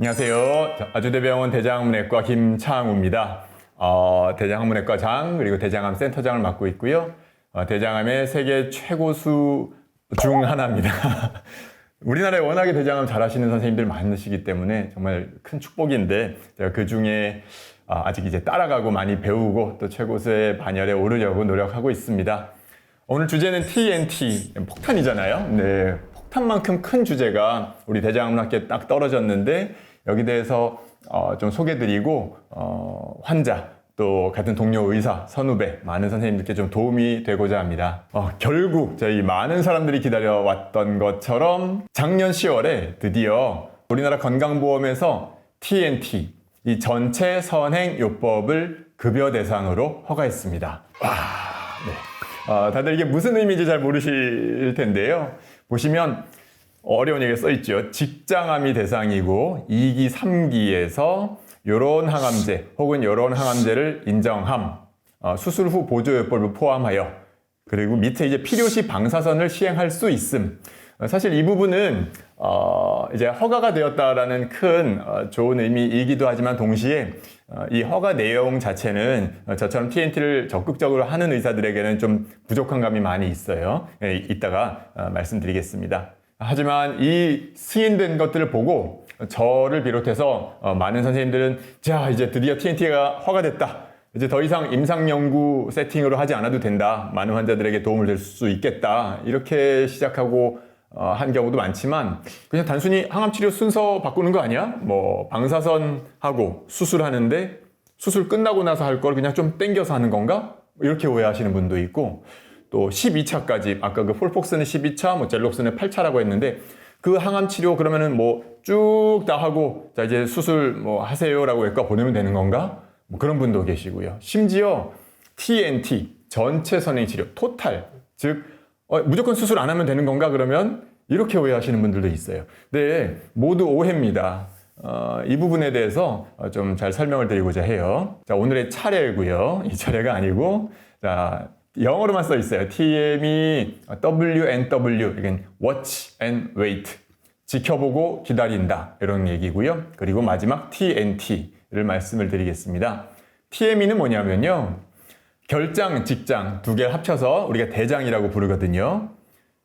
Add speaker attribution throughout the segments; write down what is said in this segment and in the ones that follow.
Speaker 1: 안녕하세요. 아주대병원 대장암내과 김창우입니다. 대장암내과장 그리고 대장암 센터장을 맡고 있고요. 대장암의 세계 최고수 중 하나입니다. 우리나라에 워낙에 대장암 잘하시는 선생님들 많으시기 때문에 정말 큰 축복인데 제가 그 중에 아직 이제 따라가고 많이 배우고 또 최고수의 반열에 오르려고 노력하고 있습니다. 오늘 주제는 TNT, 폭탄이잖아요. 네, 폭탄만큼 큰 주제가 우리 대장암학계에 딱 떨어졌는데 여기 대해서 좀 소개드리고 환자 또 같은 동료 의사, 선후배, 많은 선생님들께 좀 도움이 되고자 합니다. 결국 저희 많은 사람들이 기다려왔던 것처럼 작년 10월에 드디어 우리나라 건강보험에서 TNT, 이 전체 선행요법을 급여 대상으로 허가했습니다. 네. 다들 이게 무슨 의미인지 잘 모르실 텐데요. 보시면 어려운 얘기가 써있죠. 직장암이 대상이고 2기, 3기에서 요런 항암제 혹은 요런 항암제를 인정함, 수술 후 보조요법을 포함하여, 그리고 밑에 이제 필요시 방사선을 시행할 수 있음. 사실 이 부분은 이제 허가가 되었다라는 큰 좋은 의미이기도 하지만 동시에 이 허가 내용 자체는 저처럼 TNT를 적극적으로 하는 의사들에게는 좀 부족한 감이 많이 있어요. 이따가 말씀드리겠습니다. 하지만 이 승인된 것들을 보고 저를 비롯해서 많은 선생님들은 자, 이제 드디어 TNT가 허가됐다. 이제 더 이상 임상연구 세팅으로 하지 않아도 된다. 많은 환자들에게 도움을 줄 수 있겠다. 이렇게 시작하고 한 경우도 많지만 그냥 단순히 항암치료 순서 바꾸는 거 아니야? 뭐 방사선하고 수술하는데 수술 끝나고 나서 할 걸 그냥 좀 땡겨서 하는 건가? 이렇게 오해하시는 분도 있고, 또 12차까지 아까 그 폴폭스는 12차, 뭐 젤록스는 8차라고 했는데 그 항암 치료 그러면은 뭐 쭉 다 하고 자 이제 수술 뭐 하세요라고 외과 보내면 되는 건가? 뭐 그런 분도 계시고요. 심지어 TNT 전체 선행 치료 토탈, 즉 무조건 수술 안 하면 되는 건가? 그러면 이렇게 오해하시는 분들도 있어요. 네, 모두 오해입니다. 이 부분에 대해서 좀 잘 설명을 드리고자 해요. 자, 오늘의 차례고요. 이 차례가 아니고 자. 영어로만 써 있어요. TM이 WNW, 이건 Watch and Wait, 지켜보고 기다린다 이런 얘기고요. 그리고 마지막 TNT를 말씀을 드리겠습니다. TME는 뭐냐면요, 결장, 직장 두 개를 합쳐서 우리가 대장이라고 부르거든요.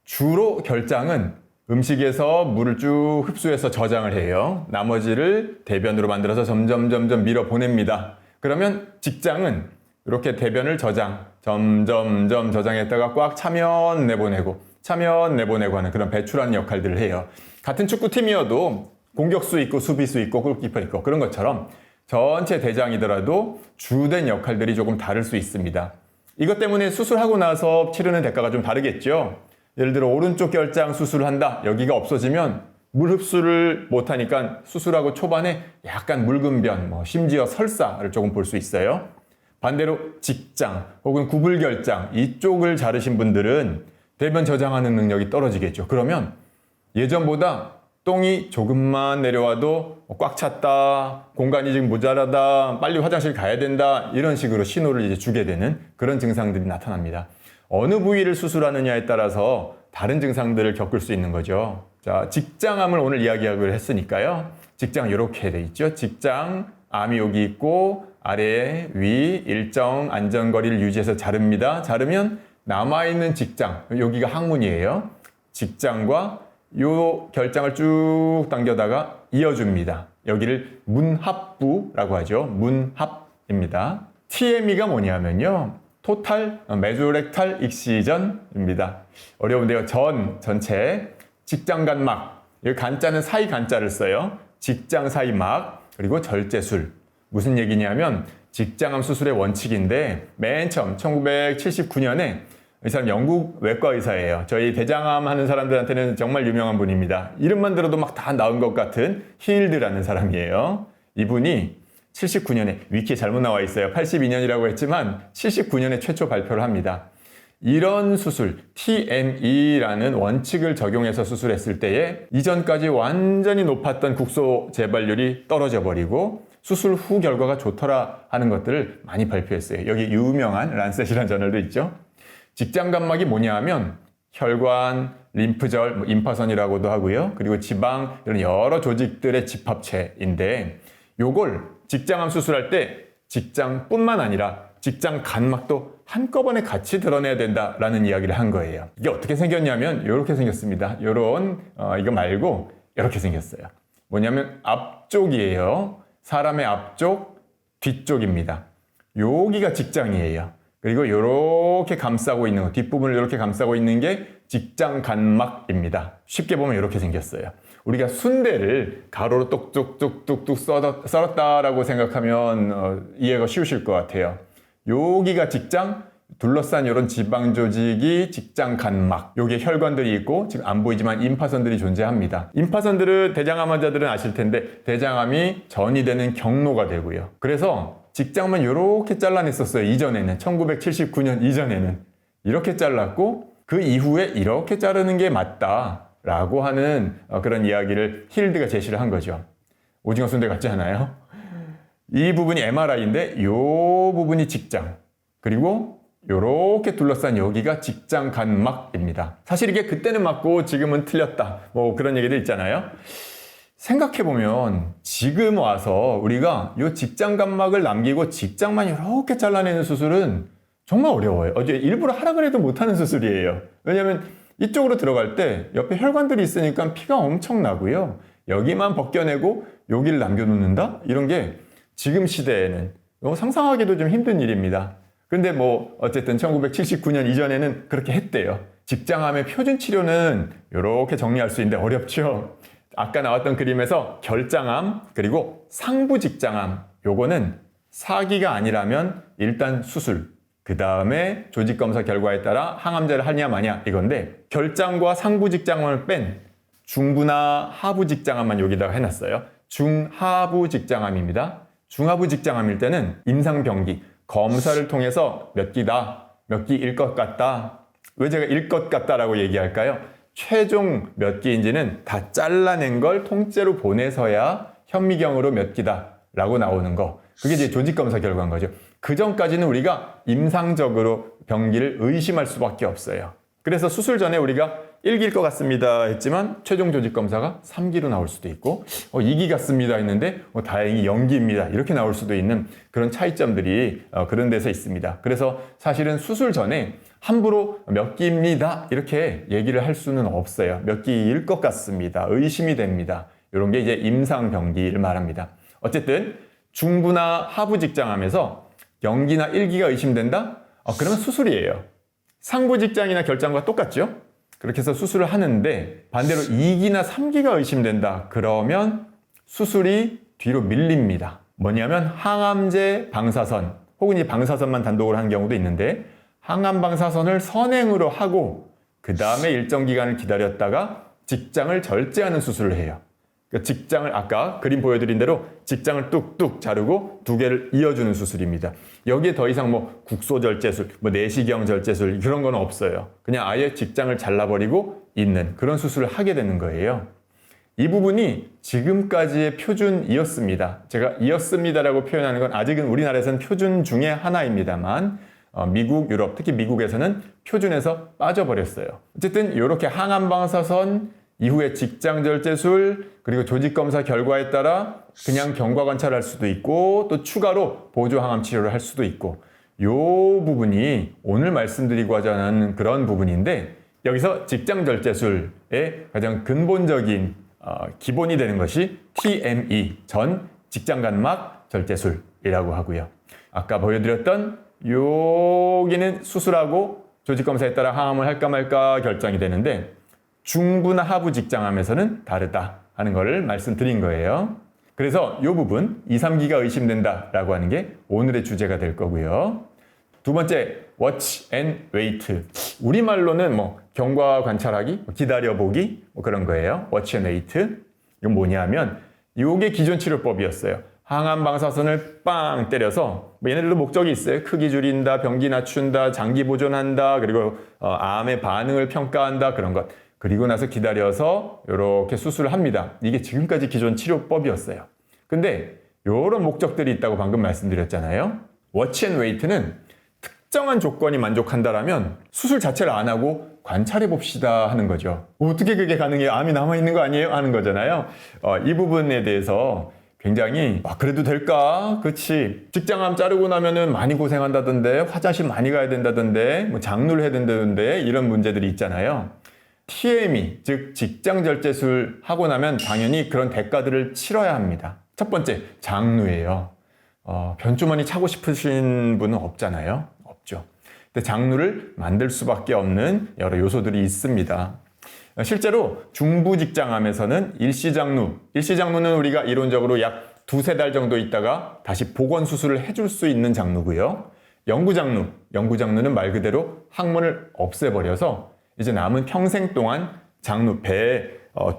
Speaker 1: 주로 결장은 음식에서 물을 쭉 흡수해서 저장을 해요. 나머지를 대변으로 만들어서 점점 밀어 보냅니다. 그러면 직장은 이렇게 대변을 점점 저장했다가 꽉 차면 내보내고 하는 그런 배출하는 역할들을 해요. 같은 축구팀이어도 공격수 있고 수비수 있고 골키퍼 있고 그런 것처럼 전체 대장이더라도 주된 역할들이 조금 다를 수 있습니다. 이것 때문에 수술하고 나서 치르는 대가가 좀 다르겠죠. 예를 들어 오른쪽 결장 수술을 한다. 여기가 없어지면 물 흡수를 못하니까 수술하고 초반에 약간 묽은 변, 심지어 설사를 조금 볼 수 있어요. 반대로 직장 혹은 구불결장 이쪽을 자르신 분들은 대변 저장하는 능력이 떨어지겠죠. 그러면 예전보다 똥이 조금만 내려와도 꽉 찼다, 공간이 지금 모자라다, 빨리 화장실 가야 된다, 이런 식으로 신호를 이제 주게 되는 그런 증상들이 나타납니다. 어느 부위를 수술하느냐에 따라서 다른 증상들을 겪을 수 있는 거죠. 자, 직장암을 오늘 이야기하기로 했으니까요. 직장 이렇게 돼 있죠. 직장 암이 여기 있고 아래 위 일정 안전거리를 유지해서 자릅니다. 자르면 남아있는 직장, 여기가 항문이에요. 직장과 요 결장을 쭉 당겨다가 이어줍니다. 여기를 문합부라고 하죠. 문합입니다. TME가 뭐냐면요, 토탈 메조렉탈 익시전입니다. 어려운데요. 전체 직장간막, 여기 간자는 사이 간자를 써요. 직장 사이막, 그리고 절제술. 무슨 얘기냐면 직장암 수술의 원칙인데 맨 처음 1979년에 이 사람 영국 외과 의사예요. 저희 대장암 하는 사람들한테는 정말 유명한 분입니다. 이름만 들어도 막 다 나은 것 같은 힐드라는 사람이에요. 이분이 79년에 위키에 잘못 나와 있어요. 82년이라고 했지만 79년에 최초 발표를 합니다. 이런 수술 TME라는 원칙을 적용해서 수술했을 때에 이전까지 완전히 높았던 국소 재발률이 떨어져 버리고 수술 후 결과가 좋더라 하는 것들을 많이 발표했어요. 여기 유명한 란셋이라는 저널도 있죠. 직장간막이 뭐냐 하면 혈관, 림프절, 임파선이라고도 하고요. 그리고 지방, 이런 여러 조직들의 집합체인데 요걸 직장암 수술할 때 직장뿐만 아니라 직장 간막도 한꺼번에 같이 드러내야 된다라는 이야기를 한 거예요. 이게 어떻게 생겼냐면 이렇게 생겼습니다. 이거 말고 이렇게 생겼어요. 뭐냐면 앞쪽이에요. 사람의 앞쪽, 뒤쪽입니다. 여기가 직장이에요. 그리고 이렇게 감싸고 있는 거, 뒷부분을 이렇게 감싸고 있는 게 직장 간막입니다. 쉽게 보면 이렇게 생겼어요. 우리가 순대를 가로로 똑똑똑똑똑 썰었다라고 생각하면 이해가 쉬우실 것 같아요. 여기가 직장, 둘러싼 이런 지방 조직이 직장 간막. 여기에 혈관들이 있고 지금 안 보이지만 임파선들이 존재합니다. 임파선들은 대장암 환자들은 아실 텐데 대장암이 전이되는 경로가 되고요. 그래서 직장만 이렇게 잘라냈었어요. 이전에는 1979년 이전에는 이렇게 잘랐고 그 이후에 이렇게 자르는 게 맞다라고 하는 그런 이야기를 힐드가 제시를 한 거죠. 오징어 순대 같지 않아요? 이 부분이 MRI인데 이 부분이 직장, 그리고 이렇게 둘러싼 여기가 직장 간막입니다. 사실 이게 그때는 맞고 지금은 틀렸다 그런 얘기들 있잖아요. 생각해보면 지금 와서 우리가 이 직장 간막을 남기고 직장만 이렇게 잘라내는 수술은 정말 어려워요. 일부러 하라 그래도 못하는 수술이에요. 왜냐하면 이쪽으로 들어갈 때 옆에 혈관들이 있으니까 피가 엄청 나고요. 여기만 벗겨내고 여기를 남겨놓는다? 이런 게 지금 시대에는 상상하기도 좀 힘든 일입니다. 근데 어쨌든 1979년 이전에는 그렇게 했대요. 직장암의 표준 치료는 이렇게 정리할 수 있는데 어렵죠. 아까 나왔던 그림에서 결장암 그리고 상부 직장암, 요거는 사기가 아니라면 일단 수술, 그 다음에 조직검사 결과에 따라 항암제를 하냐 마냐 이건데, 결장과 상부 직장암을 뺀 중부나 하부 직장암만 여기다가 해놨어요. 중하부 직장암입니다. 중하부 직장암일 때는 임상병기, 검사를 통해서 몇 기다, 몇 기일 것 같다. 왜 제가 일 것 같다라고 얘기할까요? 최종 몇 기인지는 다 잘라낸 걸 통째로 보내서야 현미경으로 몇 기다 라고 나오는 거. 그게 이제 조직검사 결과인 거죠. 그 전까지는 우리가 임상적으로 병기를 의심할 수밖에 없어요. 그래서 수술 전에 우리가 1기일 것 같습니다 했지만 최종 조직검사가 3기로 나올 수도 있고 2기 같습니다 했는데 다행히 0기입니다 이렇게 나올 수도 있는 그런 차이점들이 그런 데서 있습니다. 그래서 사실은 수술 전에 함부로 몇 기입니다 이렇게 얘기를 할 수는 없어요. 몇 기일 것 같습니다, 의심이 됩니다, 이런 게 이제 임상병기를 말합니다. 어쨌든 중부나 하부 직장암에서 0기나 1기가 의심된다? 그러면 수술이에요. 상부 직장이나 결장과 똑같죠? 그렇게 해서 수술을 하는데 반대로 2기나 3기가 의심된다. 그러면 수술이 뒤로 밀립니다. 뭐냐면 항암제 방사선, 혹은 이 방사선만 단독으로 하는 경우도 있는데 항암 방사선을 선행으로 하고 그 다음에 일정 기간을 기다렸다가 직장을 절제하는 수술을 해요. 그러니까 직장을 아까 그림 보여드린 대로 직장을 뚝뚝 자르고 두 개를 이어주는 수술입니다. 여기에 더 이상 국소절제술, 내시경 절제술 그런 건 없어요. 그냥 아예 직장을 잘라버리고 있는 그런 수술을 하게 되는 거예요. 이 부분이 지금까지의 표준이었습니다. 제가 이었습니다라고 표현하는 건 아직은 우리나라에서는 표준 중에 하나입니다만 미국, 유럽, 특히 미국에서는 표준에서 빠져버렸어요. 어쨌든 이렇게 항암 방사선 이후에 직장절제술, 그리고 조직검사 결과에 따라 그냥 경과 관찰할 수도 있고 또 추가로 보조항암 치료를 할 수도 있고, 이 부분이 오늘 말씀드리고자 하는 그런 부분인데, 여기서 직장절제술의 가장 근본적인 기본이 되는 것이 TME, 전 직장간막 절제술이라고 하고요. 아까 보여드렸던 여기는 수술하고 조직검사에 따라 항암을 할까 말까 결정이 되는데 중부나 하부 직장암에서는 다르다 하는 것을 말씀드린 거예요. 그래서 이 부분 2, 3기가 의심된다라고 하는 게 오늘의 주제가 될 거고요. 두 번째, watch and wait. 우리말로는 경과 관찰하기, 기다려보기 그런 거예요. watch and wait. 이건 뭐냐면 이게 기존 치료법이었어요. 항암 방사선을 빵 때려서 얘네들도 목적이 있어요. 크기 줄인다, 병기 낮춘다, 장기 보존한다, 그리고 암의 반응을 평가한다, 그런 것. 그리고 나서 기다려서 이렇게 수술을 합니다. 이게 지금까지 기존 치료법이었어요. 근데 이런 목적들이 있다고 방금 말씀드렸잖아요. Watch and Wait는 특정한 조건이 만족한다라면 수술 자체를 안 하고 관찰해 봅시다 하는 거죠. 어떻게 그게 가능해요? 암이 남아있는 거 아니에요? 하는 거잖아요. 이 부분에 대해서 굉장히 그래도 될까? 그치. 직장암 자르고 나면은 많이 고생한다던데, 화장실 많이 가야 된다던데, 뭐 장루를 해야 된다던데, 이런 문제들이 있잖아요. TME, 즉 직장절제술 하고 나면 당연히 그런 대가들을 치러야 합니다. 첫 번째, 장루예요. 변주머니 차고 싶으신 분은 없잖아요. 없죠. 근데 장루를 만들 수밖에 없는 여러 요소들이 있습니다. 실제로 중부직장암에서는 일시장루는 우리가 이론적으로 약 두세 달 정도 있다가 다시 복원 수술을 해줄 수 있는 장루고요. 영구장루는 말 그대로 항문을 없애버려서 이제 남은 평생 동안 장루, 배에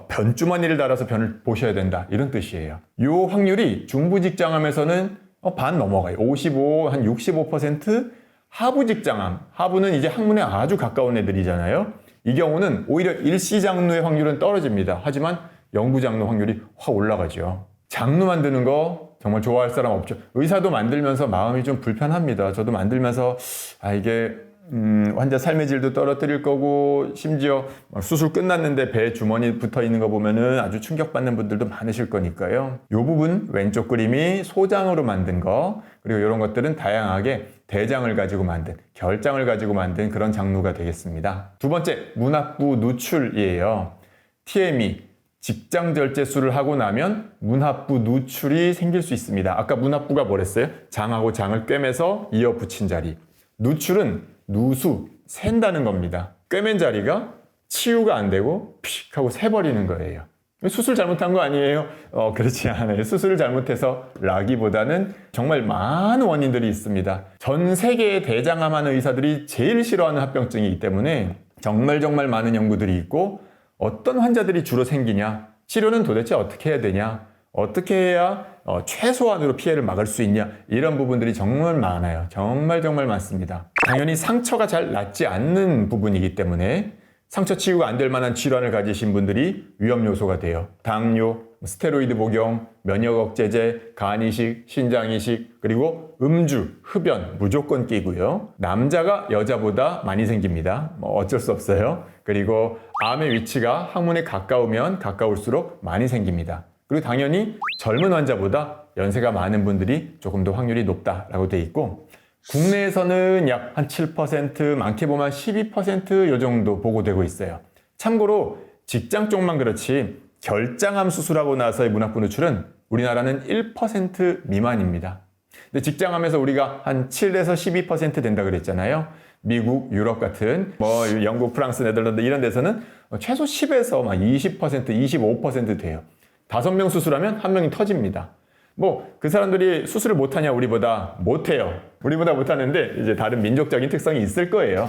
Speaker 1: 변주머니를 달아서 변을 보셔야 된다. 이런 뜻이에요. 이 확률이 중부직장암에서는 반 넘어가요. 55, 한 65%. 하부직장암, 하부는 이제 항문에 아주 가까운 애들이잖아요. 이 경우는 오히려 일시장루의 확률은 떨어집니다. 하지만 영구장루 확률이 확 올라가죠. 장루 만드는 거 정말 좋아할 사람 없죠. 의사도 만들면서 마음이 좀 불편합니다. 저도 만들면서 이게 환자 삶의 질도 떨어뜨릴 거고, 심지어 수술 끝났는데 배에 주머니 붙어 있는 거 보면은 아주 충격받는 분들도 많으실 거니까요. 이 부분 왼쪽 그림이 소장으로 만든 거, 그리고 이런 것들은 다양하게 대장을 가지고 만든, 결장을 가지고 만든 그런 장루가 되겠습니다. 두 번째, 문합부 누출이에요. TME, 직장절제술을 하고 나면 문합부 누출이 생길 수 있습니다. 아까 문합부가 뭐랬어요? 장하고 장을 꿰매서 이어 붙인 자리. 누출은 누수, 샌다는 겁니다. 꿰맨 자리가 치유가 안 되고 픽 하고 새버리는 거예요. 수술 잘못한 거 아니에요? 그렇지 않아요. 수술을 잘못해서 라기보다는 정말 많은 원인들이 있습니다. 전 세계의 대장암 하는 의사들이 제일 싫어하는 합병증이기 때문에 정말 많은 연구들이 있고, 어떤 환자들이 주로 생기냐, 치료는 도대체 어떻게 해야 되냐, 어떻게 해야 최소한으로 피해를 막을 수 있냐, 이런 부분들이 정말 많아요. 정말 많습니다. 당연히 상처가 잘 낫지 않는 부분이기 때문에 상처 치유가 안 될 만한 질환을 가지신 분들이 위험 요소가 돼요. 당뇨, 스테로이드 복용, 면역 억제제, 간 이식, 신장 이식, 그리고 음주, 흡연 무조건 끼고요. 남자가 여자보다 많이 생깁니다. 어쩔 수 없어요. 그리고 암의 위치가 항문에 가까우면 가까울수록 많이 생깁니다. 그리고 당연히 젊은 환자보다 연세가 많은 분들이 조금 더 확률이 높다라고 돼 있고, 국내에서는 약 한 7%, 많게 보면 12% 요 정도 보고되고 있어요. 참고로 직장 쪽만 그렇지 결장암 수술하고 나서의 문합부 누출은 우리나라는 1% 미만입니다. 근데 직장암에서 우리가 한 7에서 12% 된다 그랬잖아요. 미국, 유럽 같은 영국, 프랑스, 네덜란드 이런 데서는 최소 10에서 막 20%, 25% 돼요. 5명 수술하면 1명이 터집니다. 그 사람들이 수술을 못하냐? 우리보다 못해요. 우리보다 못하는데 이제 다른 민족적인 특성이 있을 거예요.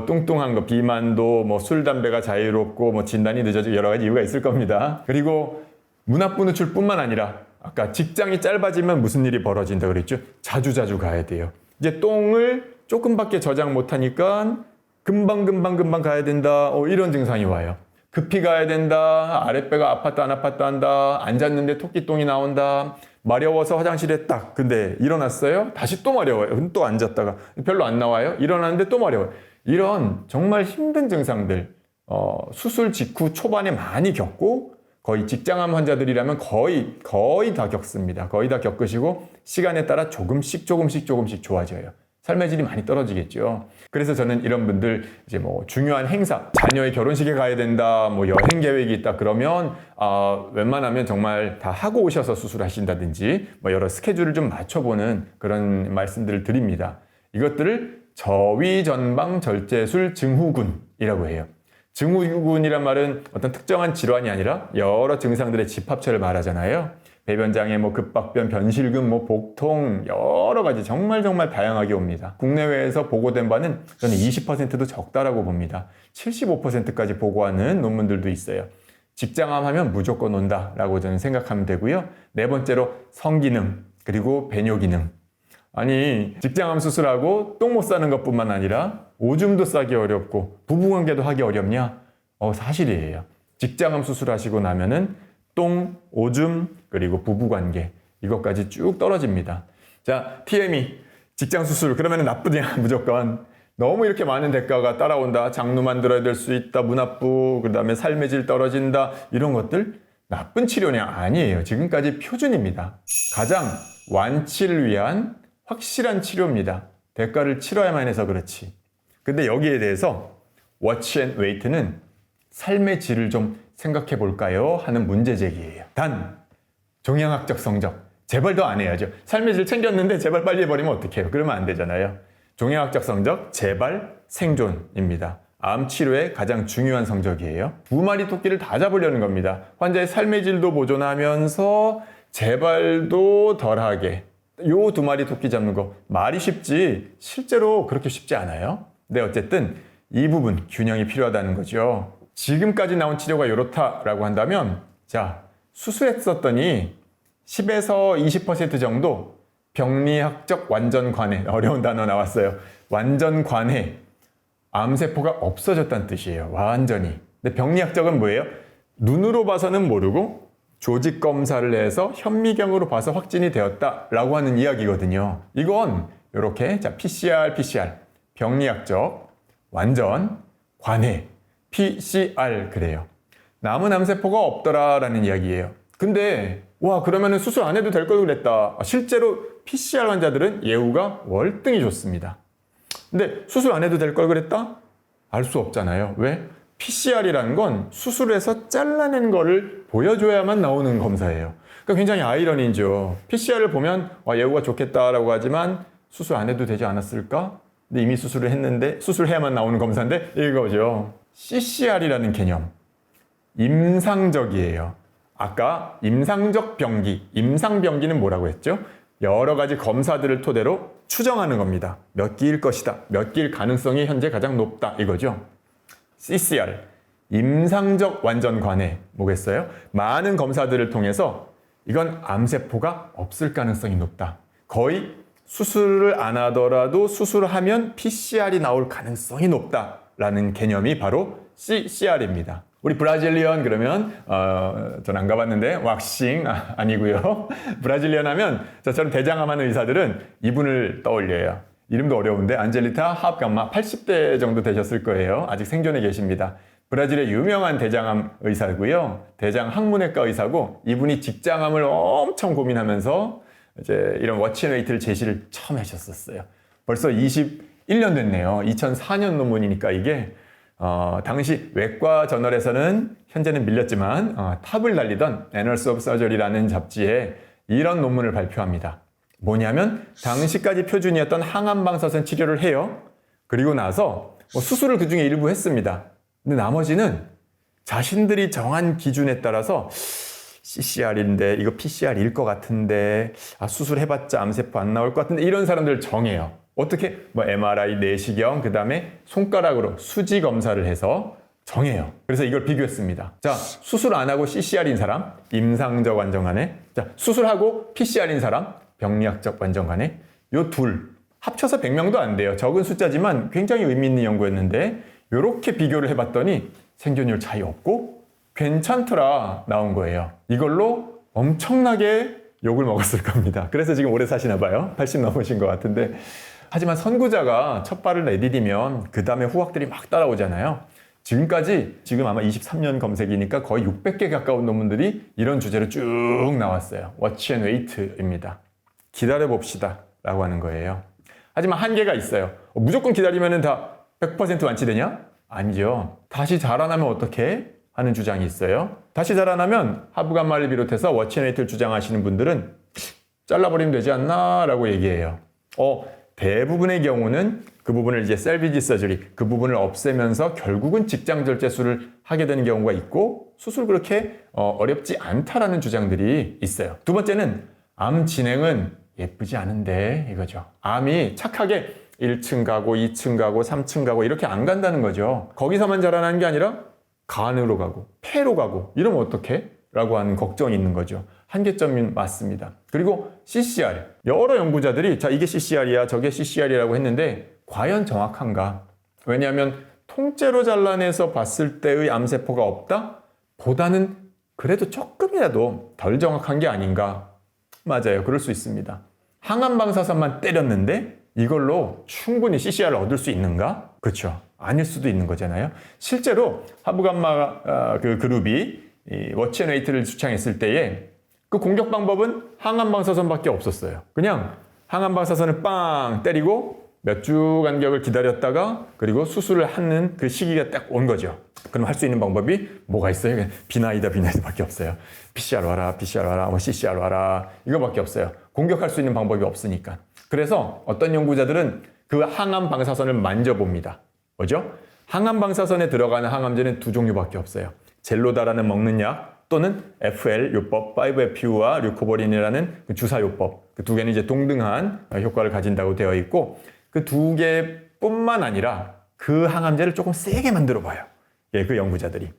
Speaker 1: 뚱뚱한 거, 비만도, 술, 담배가 자유롭고, 진단이 늦어지고 여러 가지 이유가 있을 겁니다. 그리고 문합부 누출뿐만 아니라 아까 직장이 짧아지면 무슨 일이 벌어진다 그랬죠? 자주 가야 돼요. 이제 똥을 조금밖에 저장 못하니까 금방 가야 된다. 이런 증상이 와요. 급히 가야 된다. 아랫배가 아팠다 안 아팠다 한다. 앉았는데 토끼똥이 나온다. 마려워서 화장실에 딱 근데 일어났어요. 다시 또 마려워요. 또 앉았다가 별로 안 나와요. 일어났는데 또 마려워요. 이런 정말 힘든 증상들 수술 직후 초반에 많이 겪고, 거의 직장암 환자들이라면 거의 다 겪습니다. 거의 다 겪으시고 시간에 따라 조금씩 좋아져요. 삶의 질이 많이 떨어지겠죠. 그래서 저는 이런 분들 이제 중요한 행사, 자녀의 결혼식에 가야 된다, 여행 계획이 있다 그러면 웬만하면 정말 다 하고 오셔서 수술하신다든지 여러 스케줄을 좀 맞춰보는 그런 말씀들을 드립니다. 이것들을 저위전방절제술 증후군이라고 해요. 증후군이란 말은 어떤 특정한 질환이 아니라 여러 증상들의 집합체를 말하잖아요. 배변장애, 급박변, 변실금, 복통, 여러 가지 정말 다양하게 옵니다. 국내외에서 보고된 바는 저는 20%도 적다라고 봅니다. 75%까지 보고하는 논문들도 있어요. 직장암 하면 무조건 온다라고 저는 생각하면 되고요. 네 번째로 성기능, 그리고 배뇨기능. 아니, 직장암 수술하고 똥 못 싸는 것뿐만 아니라 오줌도 싸기 어렵고 부부관계도 하기 어렵냐? 사실이에요. 직장암 수술하시고 나면은 똥, 오줌, 그리고 부부관계 이것까지 쭉 떨어집니다. 자, TME, 직장 수술 그러면 나쁘냐 무조건. 너무 이렇게 많은 대가가 따라온다. 장로 만들어야 될 수 있다. 문합부, 그 다음에 삶의 질 떨어진다. 이런 것들 나쁜 치료냐? 아니에요. 지금까지 표준입니다. 가장 완치를 위한 확실한 치료입니다. 대가를 치러야만 해서 그렇지. 근데 여기에 대해서 워치 앤 웨이트는 삶의 질을 좀 생각해 볼까요? 하는 문제 제기예요. 단 종양학적 성적 재발 더 안 해야죠. 삶의 질 챙겼는데 재발 빨리 해버리면 어떡해요? 그러면 안 되잖아요. 종양학적 성적 재발 생존입니다. 암 치료의 가장 중요한 성적이에요. 두 마리 토끼를 다 잡으려는 겁니다. 환자의 삶의 질도 보존하면서 재발도 덜하게. 요 두 마리 토끼 잡는 거 말이 쉽지 실제로 그렇게 쉽지 않아요. 근데 어쨌든 이 부분 균형이 필요하다는 거죠. 지금까지 나온 치료가 이렇다라고 한다면 자, 수술했었더니 10에서 20% 정도 병리학적 완전 관해, 어려운 단어 나왔어요. 완전 관해, 암세포가 없어졌다는 뜻이에요. 완전히. 근데 병리학적은 뭐예요? 눈으로 봐서는 모르고 조직 검사를 해서 현미경으로 봐서 확진이 되었다라고 하는 이야기거든요. 이건 이렇게 자 PCR 병리학적 완전 관해 PCR 그래요. 남은 암세포가 없더라라는 이야기예요. 근데 와 그러면은 수술 안 해도 될 걸 그랬다. 실제로 PCR 환자들은 예후가 월등히 좋습니다. 근데 수술 안 해도 될 걸 그랬다? 알 수 없잖아요. 왜? PCR이라는 건 수술해서 잘라낸 거를 보여줘야만 나오는 검사예요. 그러니까 굉장히 아이러니죠. PCR을 보면 예후가 좋겠다라고 하지만 수술 안 해도 되지 않았을까? 근데 이미 수술을 했는데 수술해야만 나오는 검사인데 이거죠. CCR이라는 개념. 임상적이에요. 아까 임상적 병기, 임상병기는 뭐라고 했죠? 여러 가지 검사들을 토대로 추정하는 겁니다. 몇 기일 것이다. 몇 기일 가능성이 현재 가장 높다. 이거죠. CCR, 임상적 완전 관해 뭐겠어요? 많은 검사들을 통해서 이건 암세포가 없을 가능성이 높다. 거의 수술을 안 하더라도 수술하면 PCR이 나올 가능성이 높다라는 개념이 바로 CCR입니다. 우리 브라질리언 그러면 전 안 가봤는데 왁싱 아니고요. 브라질리언 하면 저처럼 대장암 하는 의사들은 이분을 떠올려요. 이름도 어려운데 안젤리타 하압감마 80대 정도 되셨을 거예요. 아직 생존해 계십니다. 브라질의 유명한 대장암 의사고요. 대장 항문외과 의사고 이분이 직장암을 엄청 고민하면서 이제 이런 워치앤웨이트를 제시를 처음 하셨었어요. 벌써 21년 됐네요. 2004년 논문이니까 이게 당시 외과 저널에서는 현재는 밀렸지만 탑을 달리던 Annals of Surgery라는 잡지에 이런 논문을 발표합니다. 뭐냐면 당시까지 표준이었던 항암방사선 치료를 해요. 그리고 나서 수술을 그중에 일부 했습니다. 근데 나머지는 자신들이 정한 기준에 따라서 CCR인데 이거 PCR일 것 같은데 수술해봤자 암세포 안 나올 것 같은데 이런 사람들을 정해요. 어떻게? MRI, 내시경, 그 다음에 손가락으로 수지 검사를 해서 정해요. 그래서 이걸 비교했습니다. 자, 수술 안 하고 CCR인 사람, 임상적 완전관해. 자, 수술하고 PCR인 사람, 병리학적 완전관해. 요 둘 합쳐서 100명도 안 돼요. 적은 숫자지만 굉장히 의미 있는 연구였는데 이렇게 비교를 해봤더니 생존율 차이 없고 괜찮더라 나온 거예요. 이걸로 엄청나게 욕을 먹었을 겁니다. 그래서 지금 오래 사시나 봐요. 80 넘으신 것 같은데. 하지만 선구자가 첫 발을 내디디면 그 다음에 후학들이 막 따라오잖아요. 지금 아마 23년 검색이니까 거의 600개 가까운 논문들이 이런 주제로 쭉 나왔어요. 워치 앤 웨이트입니다. 기다려봅시다 라고 하는 거예요. 하지만 한계가 있어요. 무조건 기다리면 다 100% 완치되냐? 아니죠. 다시 자라나면 어떻게 하는 주장이 있어요. 다시 자라나면 하부감마를 비롯해서 워치 앤 웨이트를 주장하시는 분들은 잘라버리면 되지 않나 라고 얘기해요. 대부분의 경우는 그 부분을 이제 셀비지 서저리, 그 부분을 없애면서 결국은 직장 절제술을 하게 되는 경우가 있고 수술 그렇게 어렵지 않다라는 주장들이 있어요. 두 번째는 암 진행은 예쁘지 않은데 이거죠. 암이 착하게 1층 가고 2층 가고 3층 가고 이렇게 안 간다는 거죠. 거기서만 자라나는 게 아니라 간으로 가고 폐로 가고 이러면 어떡해? 라고 하는 걱정이 있는 거죠. 한계점이 맞습니다. 그리고 CCR. 여러 연구자들이 자 이게 CCR이야 저게 CCR이라고 했는데 과연 정확한가? 왜냐하면 통째로 잘라내서 봤을 때의 암세포가 없다? 보다는 그래도 조금이라도 덜 정확한 게 아닌가? 맞아요. 그럴 수 있습니다. 항암방사선만 때렸는데 이걸로 충분히 CCR을 얻을 수 있는가? 그렇죠. 아닐 수도 있는 거잖아요. 실제로 하부감마 그 그룹이 이 워치앤웨이트를 주창했을 때에 그 공격 방법은 항암방사선밖에 없었어요. 그냥 항암방사선을 빵 때리고 몇 주 간격을 기다렸다가 그리고 수술을 하는 그 시기가 딱 온 거죠. 그럼 할 수 있는 방법이 뭐가 있어요? 그냥 비나이다밖에 없어요. PCR 와라, PCR 와라, 뭐 CCR 와라 이거밖에 없어요. 공격할 수 있는 방법이 없으니까. 그래서 어떤 연구자들은 그 항암방사선을 만져봅니다. 뭐죠? 항암방사선에 들어가는 항암제는 두 종류밖에 없어요. 젤로다라는 먹는 약 또는 FL-요법, 5-FU와 류코버린이라는 그 주사요법. 그 두 개는 이제 동등한 효과를 가진다고 되어 있고 그 두 개뿐만 아니라 그 항암제를 조금 세게 만들어 봐요. 예, 그 연구자들이.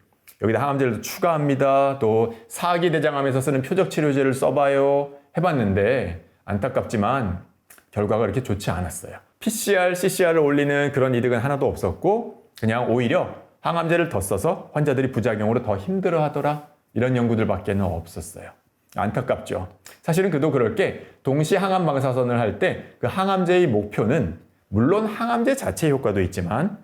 Speaker 1: 여기다 항암제를 추가합니다. 또 사기 대장암에서 쓰는 표적 치료제를 써봐요. 해봤는데 안타깝지만 결과가 그렇게 좋지 않았어요. PCR, CCR을 올리는 그런 이득은 하나도 없었고 그냥 오히려 항암제를 더 써서 환자들이 부작용으로 더 힘들어하더라. 이런 연구들밖에는 없었어요. 안타깝죠. 사실은 그도 그럴 게 동시 항암 방사선을 할 때 그 항암제의 목표는 물론 항암제 자체의 효과도 있지만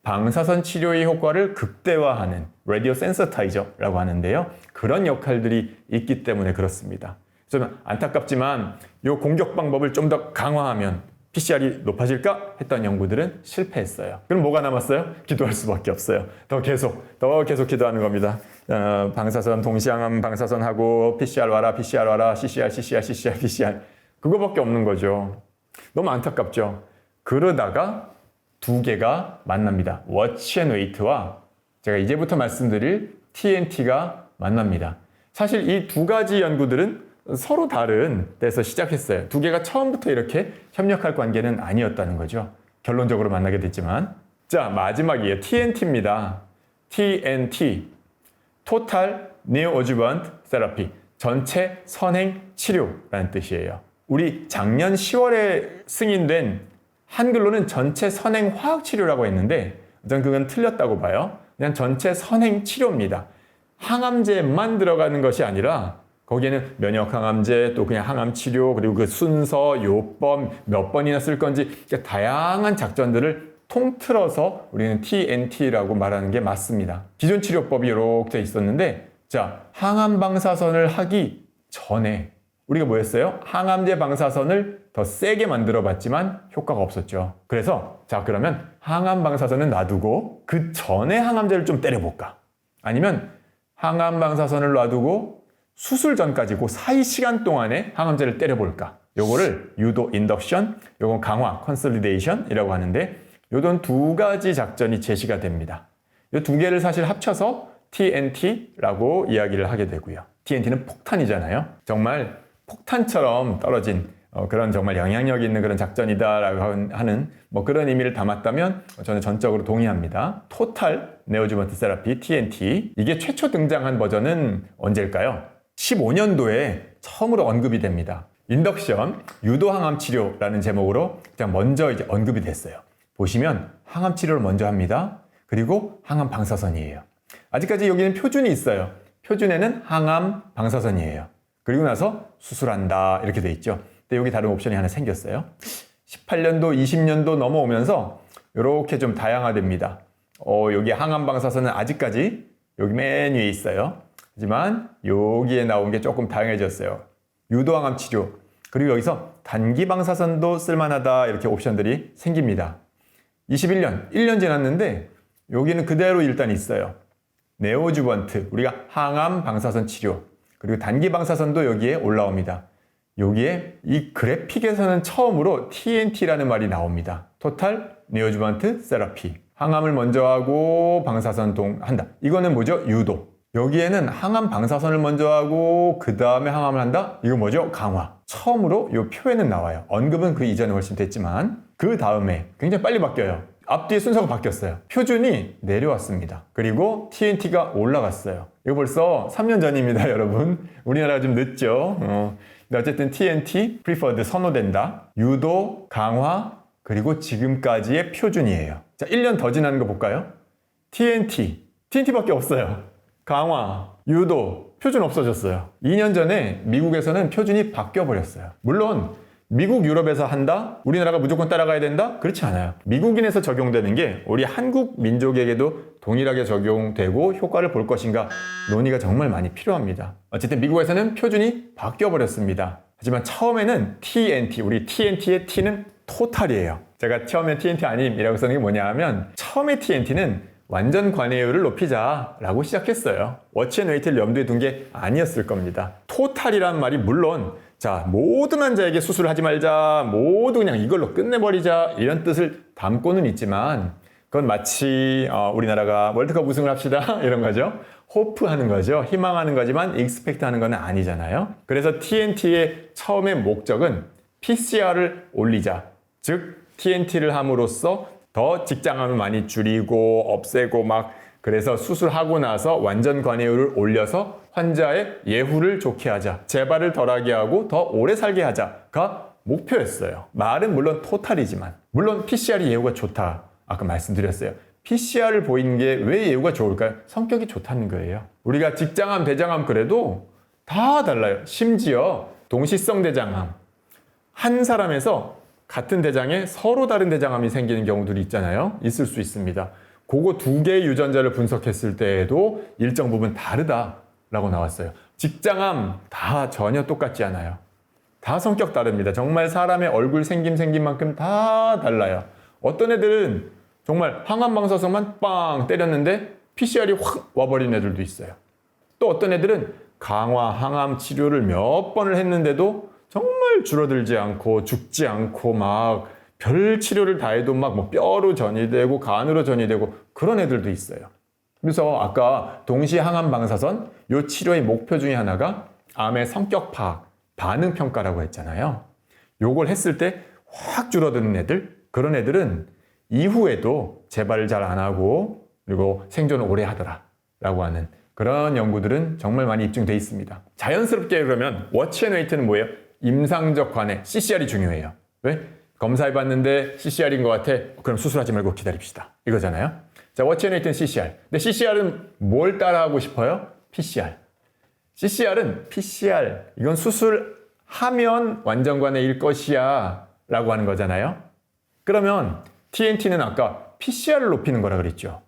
Speaker 1: 방사선 치료의 효과를 극대화하는 라디오 센서타이저라고 하는데요. 그런 역할들이 있기 때문에 그렇습니다. 좀 안타깝지만 이 공격 방법을 좀 더 강화하면 PCR이 높아질까 했던 연구들은 실패했어요. 그럼 뭐가 남았어요? 기도할 수밖에 없어요. 더 계속 기도하는 겁니다. 방사선, 동시항암 방사선하고 PCR 와라, PCR 와라, CCR, CCR, CCR, PCR. 그거밖에 없는 거죠. 너무 안타깝죠. 그러다가 두 개가 만납니다. 워치앤웨이트와 제가 이제부터 말씀드릴 TNT가 만납니다. 사실 이 두 가지 연구들은 서로 다른 데서 시작했어요. 두 개가 처음부터 이렇게 협력할 관계는 아니었다는 거죠. 결론적으로 만나게 됐지만. 자, 마지막이에요. TNT입니다. TNT. Total Neoadjuvant Therapy. 전체 선행 치료라는 뜻이에요. 우리 작년 10월에 승인된 한글로는 전체 선행 화학 치료라고 했는데 저는 그건 틀렸다고 봐요. 그냥 전체 선행 치료입니다. 항암제만 들어가는 것이 아니라 거기에는 면역 항암제, 또 그냥 항암 치료, 그리고 그 순서, 요법, 몇 번이나 쓸 건지 다양한 작전들을 통틀어서 우리는 TNT라고 말하는 게 맞습니다. 기존 치료법이 이렇게 돼 있었는데 자, 항암 방사선을 하기 전에 우리가 뭐 했어요? 항암제 방사선을 더 세게 만들어 봤지만 효과가 없었죠. 그래서 자, 그러면 항암 방사선은 놔두고 그 전에 항암제를 좀 때려볼까? 아니면 항암 방사선을 놔두고 수술 전까지 그 사이 시간 동안에 항암제를 때려볼까? 요거를 유도 인덕션, 요건 강화 컨솔리데이션이라고 하는데 요런 두 가지 작전이 제시가 됩니다. 요 두 개를 사실 합쳐서 TNT라고 이야기를 하게 되고요. TNT는 폭탄이잖아요. 정말 폭탄처럼 떨어진 그런 정말 영향력 있는 그런 작전이다라고 하는 뭐 그런 의미를 담았다면 저는 전적으로 동의합니다. 토탈 네오주먼트 세라피 TNT 이게 최초 등장한 버전은 언제일까요? 15년도에 처음으로 언급이 됩니다. 인덕션 유도 항암 치료라는 제목으로 그냥 먼저 이제 언급이 됐어요. 보시면 항암 치료를 먼저 합니다. 그리고 항암 방사선이에요. 아직까지 여기는 표준이 있어요. 표준에는 항암 방사선이에요. 그리고 나서 수술한다 이렇게 돼 있죠. 근데 여기 다른 옵션이 하나 생겼어요. 18년도, 20년도 넘어오면서 이렇게 좀 다양화됩니다. 여기 항암 방사선은 아직까지 여기 맨 위에 있어요. 하지만 여기에 나온 게 조금 다양해졌어요. 유도항암 치료, 그리고 여기서 단기 방사선도 쓸만하다 이렇게 옵션들이 생깁니다. 21년, 1년 지났는데 여기는 그대로 일단 있어요. 네오주번트, 우리가 항암 방사선 치료, 그리고 단기 방사선도 여기에 올라옵니다. 여기에 이 그래픽에서는 처음으로 TNT라는 말이 나옵니다. 토탈 네오주번트 세라피. 항암을 먼저 하고 방사선 한다. 이거는 뭐죠? 유도. 여기에는 항암 방사선을 먼저 하고 그 다음에 항암을 한다? 이거 뭐죠? 강화. 처음으로 이 표에는 나와요. 언급은 그 이전에 훨씬 됐지만 그 다음에 굉장히 빨리 바뀌어요. 앞뒤의 순서가 바뀌었어요. 표준이 내려왔습니다. 그리고 TNT가 올라갔어요. 이거 벌써 3년 전입니다, 여러분. 우리나라가 좀 늦죠. 근데 어쨌든 TNT, preferred 선호된다. 유도, 강화, 그리고 지금까지의 표준이에요. 자, 1년 더 지나는 거 볼까요? TNT밖에 없어요. 강화, 유도, 표준 없어졌어요. 2년 전에 미국에서는 표준이 바뀌어 버렸어요. 물론 미국, 유럽에서 한다? 우리나라가 무조건 따라가야 된다? 그렇지 않아요. 미국인에서 적용되는 게 우리 한국 민족에게도 동일하게 적용되고 효과를 볼 것인가 논의가 정말 많이 필요합니다. 어쨌든 미국에서는 표준이 바뀌어버렸습니다. 하지만 처음에는 TNT, 우리 TNT의 T는 토탈이에요. 제가 처음에 TNT 아님이라고 쓰는 게 뭐냐 하면 처음에 TNT는 완전 관해율을 높이자라고 시작했어요. 워치앤웨이트를 염두에 둔 게 아니었을 겁니다. 토탈이란 말이 물론 자, 모든 환자에게 수술을 하지 말자, 모두 그냥 이걸로 끝내버리자 이런 뜻을 담고는 있지만 그건 마치 우리나라가 월드컵 우승을 합시다 이런 거죠. 호프하는 거죠. 희망하는 거지만 익스펙트하는 건 아니잖아요. 그래서 TNT의 처음의 목적은 PCR을 올리자. 즉 TNT를 함으로써 더 직장암을 많이 줄이고 없애고 막 그래서 수술하고 나서 완전 관해율을 올려서 환자의 예후를 좋게 하자. 재발을 덜하게 하고 더 오래 살게 하자가 목표였어요. 말은 물론 토탈이지만 물론 PCR이 예후가 좋다. 아까 말씀드렸어요. PCR을 보이는 게 왜 예후가 좋을까요? 성격이 좋다는 거예요. 우리가 직장암, 대장암 그래도 다 달라요. 심지어 동시성 대장암. 한 사람에서 같은 대장에 서로 다른 대장암이 생기는 경우들이 있잖아요. 있을 수 있습니다. 그거 두 개의 유전자를 분석했을 때에도 일정 부분 다르다라고 나왔어요. 직장암 다 전혀 똑같지 않아요. 다 성격 다릅니다. 정말 사람의 얼굴 생김만큼 다 달라요. 어떤 애들은 정말 항암방사선만 빵 때렸는데 PCR이 확 와버린 애들도 있어요. 또 어떤 애들은 강화, 항암 치료를 몇 번을 했는데도 정말 줄어들지 않고 죽지 않고 막 별 치료를 다 해도 막 뭐 뼈로 전이되고 간으로 전이되고 그런 애들도 있어요. 그래서 아까 동시 항암 방사선 요 치료의 목표 중에 하나가 암의 성격 파악, 반응 평가라고 했잖아요. 요걸 했을 때 확 줄어드는 애들, 그런 애들은 이후에도 재발을 잘 안 하고 그리고 생존을 오래 하더라라고 하는 그런 연구들은 정말 많이 입증돼 있습니다. 자연스럽게 그러면 워치앤웨이트는 뭐예요? 임상적 관해, CCR이 중요해요. 왜? 검사해봤는데 CCR인 것 같아. 그럼 수술하지 말고 기다립시다. 이거잖아요. 자, 워치앤웨이트는 CCR. 근데 CCR은 뭘 따라하고 싶어요? PCR. CCR은 PCR. 이건 수술하면 완전 관해일 것이야 라고 하는 거잖아요. 그러면 TNT는 아까 PCR을 높이는 거라 그랬죠.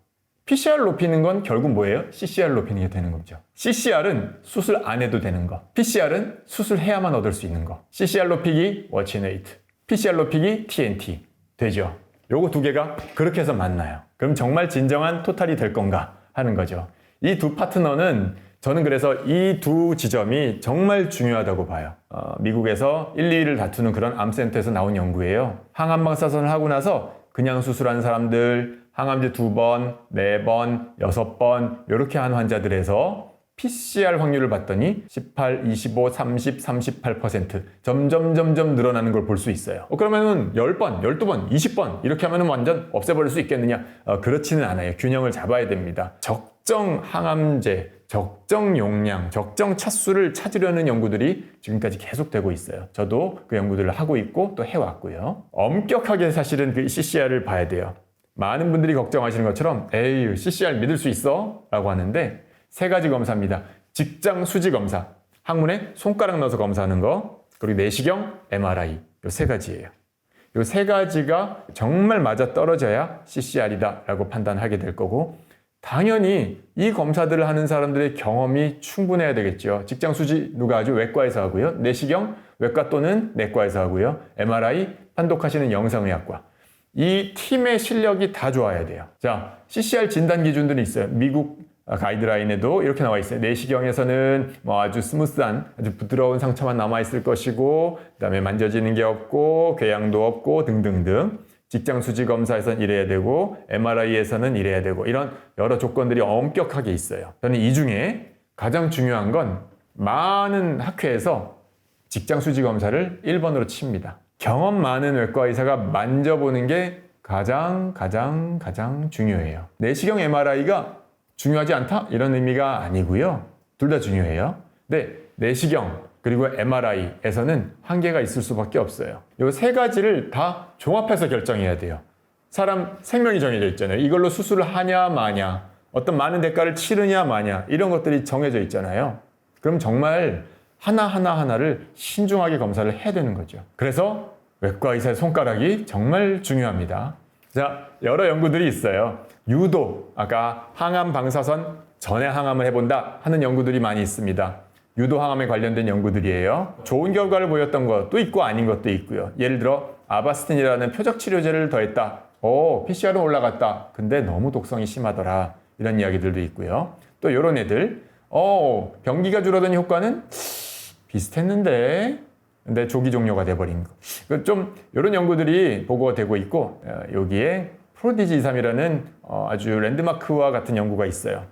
Speaker 1: PCR을 높이는 건 결국 뭐예요? CCR을 높이는 게 되는 거죠. CCR은 수술 안 해도 되는 거. PCR은 수술해야만 얻을 수 있는 거. CCR 높이기 워치앤웨이트. PCR 높이기 TNT. 되죠. 요거 두 개가 그렇게 해서 만나요. 그럼 정말 진정한 토탈이 될 건가 하는 거죠. 이 두 파트너는 저는 그래서 이 두 지점이 정말 중요하다고 봐요. 미국에서 1, 2위를 다투는 그런 암센터에서 나온 연구예요. 항암 방사선을 하고 나서 그냥 수술한 사람들, 항암제 2번, 4번, 6번 이렇게 한 환자들에서 PCR 확률을 봤더니 18, 25, 30, 38% 점점 늘어나는 걸 볼 수 있어요. 그러면은 10번, 12번, 20번 이렇게 하면은 완전 없애버릴 수 있겠느냐? 그렇지는 않아요. 균형을 잡아야 됩니다. 적정 항암제, 적정 용량, 적정 차수를 찾으려는 연구들이 지금까지 계속되고 있어요. 저도 그 연구들을 하고 있고 또 해왔고요. 엄격하게 사실은 그 CCR을 봐야 돼요. 많은 분들이 걱정하시는 것처럼 에이, CCR 믿을 수 있어? 라고 하는데 세 가지 검사입니다. 직장 수지 검사, 항문에 손가락 넣어서 검사하는 거, 그리고 내시경, MRI 이 세 가지예요. 이 세 가지가 정말 맞아 떨어져야 CCR이다 라고 판단하게 될 거고 당연히 이 검사들을 하는 사람들의 경험이 충분해야 되겠죠. 직장 수지 누가 하죠? 외과에서 하고요. 내시경, 외과 또는 내과에서 하고요. MRI, 판독하시는 영상의학과. 이 팀의 실력이 다 좋아야 돼요. 자, CCR 진단 기준들이 있어요. 미국 가이드라인에도 이렇게 나와 있어요. 내시경에서는 뭐 아주 스무스한, 아주 부드러운 상처만 남아있을 것이고, 그 다음에 만져지는 게 없고, 궤양도 없고, 등등등. 직장 수지 검사에서는 이래야 되고, MRI에서는 이래야 되고, 이런 여러 조건들이 엄격하게 있어요. 저는 이 중에 가장 중요한 건 많은 학회에서 직장 수지 검사를 1번으로 칩니다. 경험 많은 외과 의사가 만져보는 게 가장 중요해요. 내시경 MRI가 중요하지 않다? 이런 의미가 아니고요. 둘 다 중요해요. 근데 내시경 그리고 MRI에서는 한계가 있을 수밖에 없어요. 이 세 가지를 다 종합해서 결정해야 돼요. 사람 생명이 정해져 있잖아요. 이걸로 수술을 하냐 마냐, 어떤 많은 대가를 치르냐 마냐 이런 것들이 정해져 있잖아요. 그럼 정말 하나하나를 신중하게 검사를 해야 되는 거죠. 그래서 외과 의사의 손가락이 정말 중요합니다. 자, 여러 연구들이 있어요. 유도, 아까 항암 방사선 전에 항암을 해본다 하는 연구들이 많이 있습니다. 유도 항암에 관련된 연구들이에요. 좋은 결과를 보였던 것도 있고 아닌 것도 있고요. 예를 들어 아바스틴이라는 표적 치료제를 더했다. PCR은 올라갔다. 근데 너무 독성이 심하더라. 이런 이야기들도 있고요. 또 이런 애들, 병기가 줄어든 효과는 비슷했는데 근데 조기 종료가 돼버린 거. 좀 이런 연구들이 보고가 되고 있고, 여기에 프로디지 23이라는 아주 랜드마크와 같은 연구가 있어요.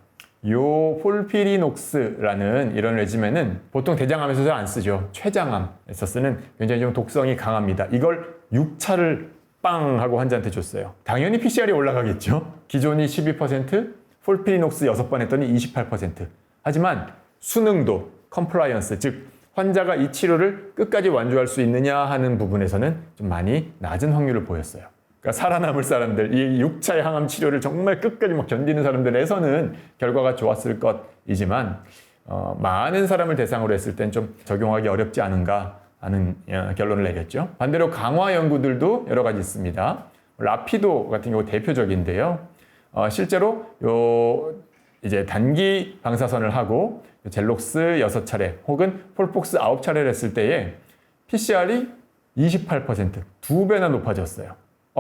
Speaker 1: 요 폴피리녹스라는 이런 레지멘은 보통 대장암에서 잘 안 쓰죠. 췌장암에서 쓰는 굉장히 좀 독성이 강합니다. 이걸 6차를 빵 하고 환자한테 줬어요. 당연히 PCR이 올라가겠죠. 기존이 12%, 폴피리녹스 6번 했더니 28%. 하지만 수능도, 컴플라이언스, 즉 환자가 이 치료를 끝까지 완주할 수 있느냐 하는 부분에서는 좀 많이 낮은 확률을 보였어요. 그러니까 살아남을 사람들, 이 6차의 항암 치료를 정말 끝까지 막 견디는 사람들에서는 결과가 좋았을 것이지만 많은 사람을 대상으로 했을 땐 좀 적용하기 어렵지 않은가 하는 결론을 내렸죠. 반대로 강화 연구들도 여러 가지 있습니다. 라피도 같은 경우 대표적인데요. 실제로 이제 단기 방사선을 하고 젤록스 6차례 혹은 폴폭스 9차례를 했을 때에 PCR이 28%, 2배나 높아졌어요.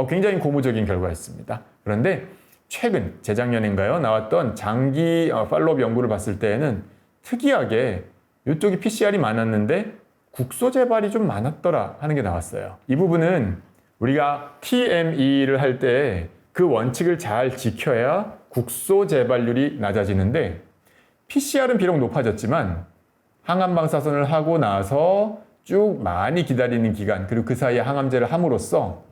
Speaker 1: 굉장히 고무적인 결과였습니다. 그런데 최근 재작년인가요? 나왔던 장기 팔로업 연구를 봤을 때에는 특이하게 이쪽이 PCR이 많았는데 국소 재발이 좀 많았더라 하는 게 나왔어요. 이 부분은 우리가 TME를 할 때 그 원칙을 잘 지켜야 국소 재발률이 낮아지는데 PCR은 비록 높아졌지만 항암 방사선을 하고 나서 쭉 많이 기다리는 기간 그리고 그 사이에 항암제를 함으로써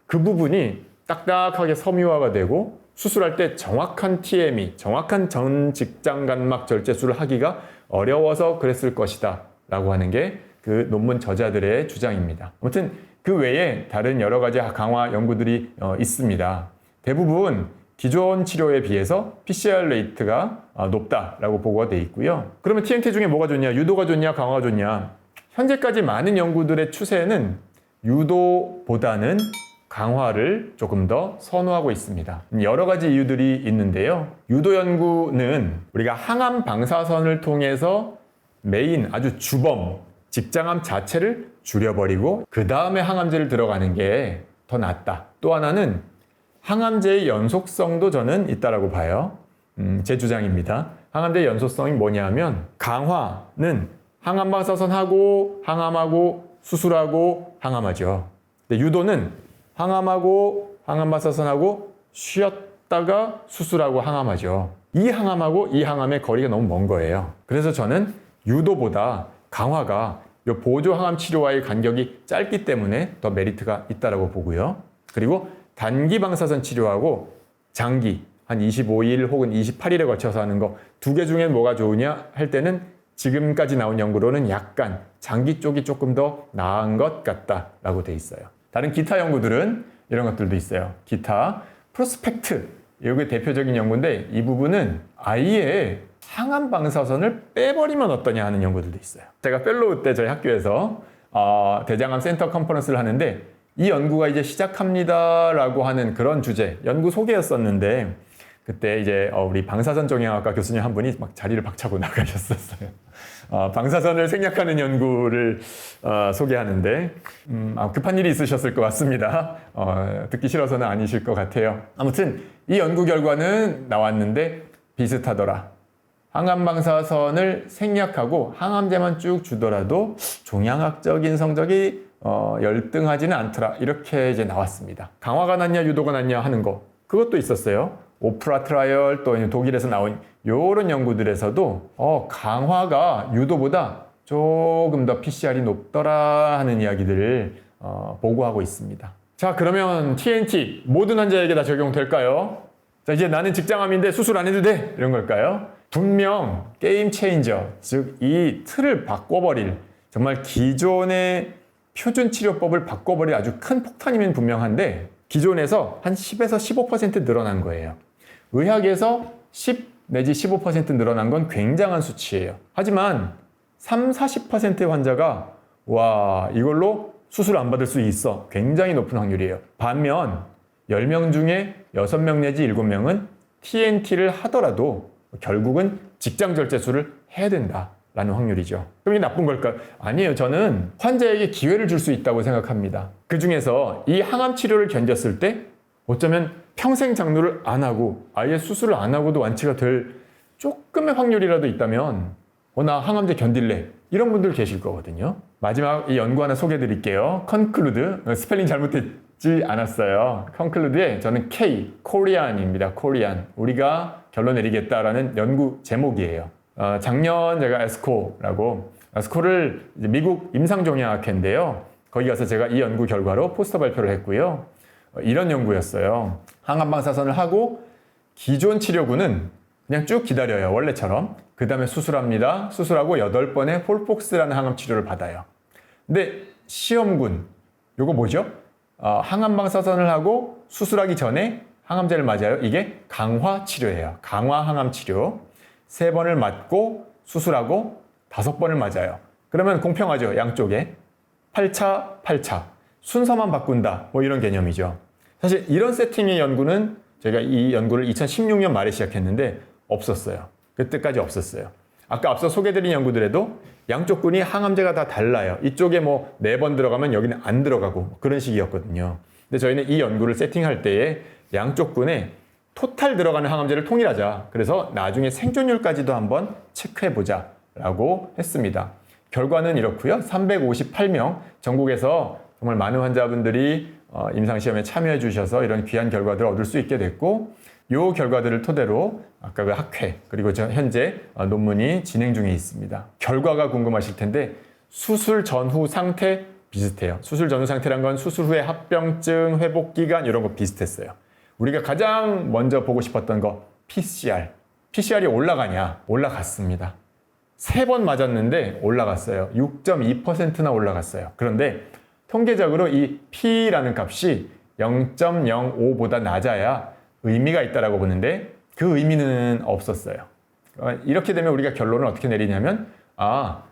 Speaker 1: 그 부분이 딱딱하게 섬유화가 되고 수술할 때 정확한 TME, 정확한 전직장간막 절제술을 하기가 어려워서 그랬을 것이다 라고 하는 게 그 논문 저자들의 주장입니다. 아무튼 그 외에 다른 여러 가지 강화 연구들이 있습니다. 대부분 기존 치료에 비해서 PCR 레이트가 높다라고 보고가 되어 있고요. 그러면 TNT 중에 뭐가 좋냐? 유도가 좋냐? 강화가 좋냐? 현재까지 많은 연구들의 추세는 유도보다는 강화를 조금 더 선호하고 있습니다. 여러 가지 이유들이 있는데요. 유도 연구는 우리가 항암 방사선을 통해서 메인 아주 주범 직장암 자체를 줄여버리고 그 다음에 항암제를 들어가는 게 더 낫다. 또 하나는 항암제의 연속성도 저는 있다라고 봐요. 제 주장입니다. 항암제의 연속성이 뭐냐면 강화는 항암 방사선하고 항암하고 수술하고 항암하죠. 근데 유도는 항암하고 항암 방사선하고 쉬었다가 수술하고 항암하죠. 이 항암하고 이 항암의 거리가 너무 먼 거예요. 그래서 저는 유도보다 강화가 이 보조 항암 치료와의 간격이 짧기 때문에 더 메리트가 있다라고 보고요. 그리고 단기 방사선 치료하고 장기 한 25일 혹은 28일에 걸쳐서 하는 거 두 개 중에 뭐가 좋으냐 할 때는 지금까지 나온 연구로는 약간 장기 쪽이 조금 더 나은 것 같다라고 돼 있어요. 다른 기타 연구들은 이런 것들도 있어요. 기타 프로스펙트 이게 대표적인 연구인데 이 부분은 아예 항암 방사선을 빼버리면 어떠냐 하는 연구들도 있어요. 제가 펠로우 때 저희 학교에서 대장암 센터 컨퍼런스를 하는데 이 연구가 이제 시작합니다라고 하는 그런 주제 연구 소개였었는데 그때 이제 우리 방사선 종양학과 교수님 한 분이 막 자리를 박차고 나가셨었어요. 방사선을 생략하는 연구를 소개하는데 급한 일이 있으셨을 것 같습니다. 듣기 싫어서는 아니실 것 같아요. 아무튼 이 연구 결과는 나왔는데 비슷하더라. 항암 방사선을 생략하고 항암제만 쭉 주더라도 종양학적인 성적이 열등하지는 않더라. 이렇게 이제 나왔습니다. 강화가 낫냐 유도가 낫냐 하는 거 그것도 있었어요. 오프라 트라이얼 또 독일에서 나온 이런 연구들에서도 강화가 유도보다 조금 더 PCR이 높더라 하는 이야기들을 보고하고 있습니다. 자, 그러면 TNT 모든 환자에게 다 적용될까요? 자, 이제 나는 직장암인데 수술 안 해도 돼 이런 걸까요? 분명 게임 체인저, 즉 이 틀을 바꿔버릴 정말 기존의 표준 치료법을 바꿔버릴 아주 큰 폭탄이면 분명한데 기존에서 한 10에서 15% 늘어난 거예요. 의학에서 10 내지 15% 늘어난 건 굉장한 수치예요. 하지만 30-40%의 환자가 와, 이걸로 수술 안 받을 수 있어. 굉장히 높은 확률이에요. 반면 10명 중에 6명 내지 7명은 TNT를 하더라도 결국은 직장 절제술을 해야 된다라는 확률이죠. 그럼 이게 나쁜 걸까? 아니에요. 저는 환자에게 기회를 줄 수 있다고 생각합니다. 그 중에서 이 항암 치료를 견뎠을 때 어쩌면 평생 장루를 안 하고 아예 수술을 안 하고도 완치가 될 조금의 확률이라도 있다면 나 항암제 견딜래. 이런 분들 계실 거거든요. 마지막 이 연구 하나 소개해 드릴게요. 컨클루드. 스펠링 잘못됐지 않았어요. 컨클루드에 저는 K, 코리안입니다. 코리안. 우리가 결론 내리겠다라는 연구 제목이에요. 작년 제가 에스코를 미국 임상종양학회인데요. 거기 가서 제가 이 연구 결과로 포스터 발표를 했고요. 이런 연구였어요. 항암방사선을 하고 기존 치료군은 그냥 쭉 기다려요. 원래처럼. 그 다음에 수술합니다. 수술하고 8번의 폴폭스라는 항암 치료를 받아요. 근데 시험군, 요거 뭐죠? 항암방사선을 하고 수술하기 전에 항암제를 맞아요. 이게 강화 치료예요. 강화 항암 치료. 3번을 맞고 수술하고 5번을 맞아요. 그러면 공평하죠. 양쪽에. 8차. 순서만 바꾼다. 뭐 이런 개념이죠. 사실 이런 세팅의 연구는 제가 이 연구를 2016년 말에 시작했는데 없었어요. 그때까지 없었어요. 아까 앞서 소개드린 연구들에도 양쪽 군이 항암제가 다 달라요. 이쪽에 뭐 4번 들어가면 여기는 안 들어가고 그런 식이었거든요. 근데 저희는 이 연구를 세팅할 때에 양쪽 군에 토탈 들어가는 항암제를 통일하자. 그래서 나중에 생존율까지도 한번 체크해보자 라고 했습니다. 결과는 이렇고요. 358명 전국에서 정말 많은 환자분들이 임상시험에 참여해 주셔서 이런 귀한 결과들을 얻을 수 있게 됐고 이 결과들을 토대로 아까 그 학회 그리고 현재 논문이 진행 중에 있습니다. 결과가 궁금하실 텐데 수술 전후 상태 비슷해요. 수술 전후 상태란 건 수술 후에 합병증, 회복기간 이런 거 비슷했어요. 우리가 가장 먼저 보고 싶었던 거 PCR. PCR이 올라가냐? 올라갔습니다. 3번 맞았는데 올라갔어요. 6.2%나 올라갔어요. 그런데 통계적으로 이 P라는 값이 0.05보다 낮아야 의미가 있다라고 보는데 그 의미는 없었어요. 이렇게 되면 우리가 결론을 어떻게 내리냐면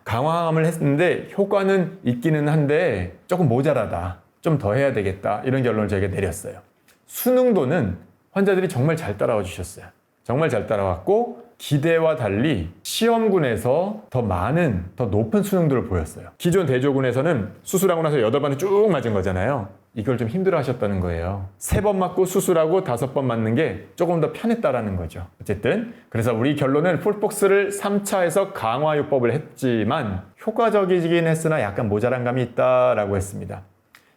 Speaker 1: 강화함을 했는데 효과는 있기는 한데 조금 모자라다. 좀 더 해야 되겠다. 이런 결론을 저희가 내렸어요. 수능도는 환자들이 정말 잘 따라와 주셨어요. 정말 잘 따라왔고 기대와 달리 시험군에서 더 높은 수능도를 보였어요. 기존 대조군에서는 수술하고 나서 8번을 쭉 맞은 거잖아요. 이걸 좀 힘들어 하셨다는 거예요. 3번 맞고 수술하고 5번 맞는 게 조금 더 편했다라는 거죠. 어쨌든 그래서 우리 결론은 폴폭스를 3차에서 강화요법을 했지만 효과적이긴 했으나 약간 모자란 감이 있다라고 했습니다.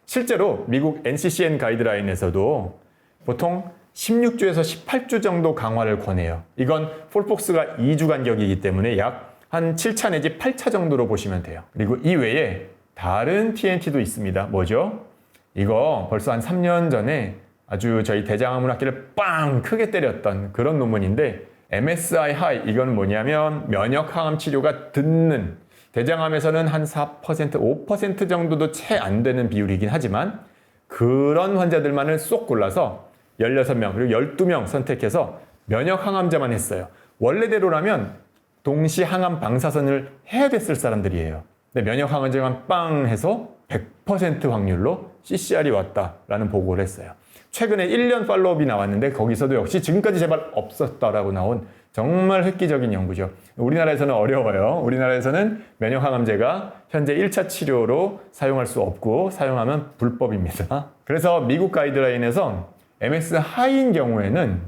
Speaker 1: 실제로 미국 NCCN 가이드라인에서도 보통 16주에서 18주 정도 강화를 권해요. 이건 폴폭스가 2주 간격이기 때문에 약 한 7차 내지 8차 정도로 보시면 돼요. 그리고 이 외에 다른 TNT도 있습니다. 뭐죠? 이거 벌써 한 3년 전에 아주 저희 대장암학회를 빵 크게 때렸던 그런 논문인데 MSI 하이 이건 뭐냐면 면역 항암 치료가 듣는 대장암에서는 한 4%, 5% 정도도 채 안 되는 비율이긴 하지만 그런 환자들만을 쏙 골라서 16명 그리고 12명 선택해서 면역 항암제만 했어요. 원래대로라면 동시 항암 방사선을 해야 됐을 사람들이에요. 근데 면역 항암제만 빵 해서 100% 확률로 CCR이 왔다라는 보고를 했어요. 최근에 1년 팔로업이 나왔는데 거기서도 역시 지금까지 제발 없었다라고 나온 정말 획기적인 연구죠. 우리나라에서는 어려워요. 우리나라에서는 면역 항암제가 현재 1차 치료로 사용할 수 없고 사용하면 불법입니다. 그래서 미국 가이드라인에서 MS 하이인 경우에는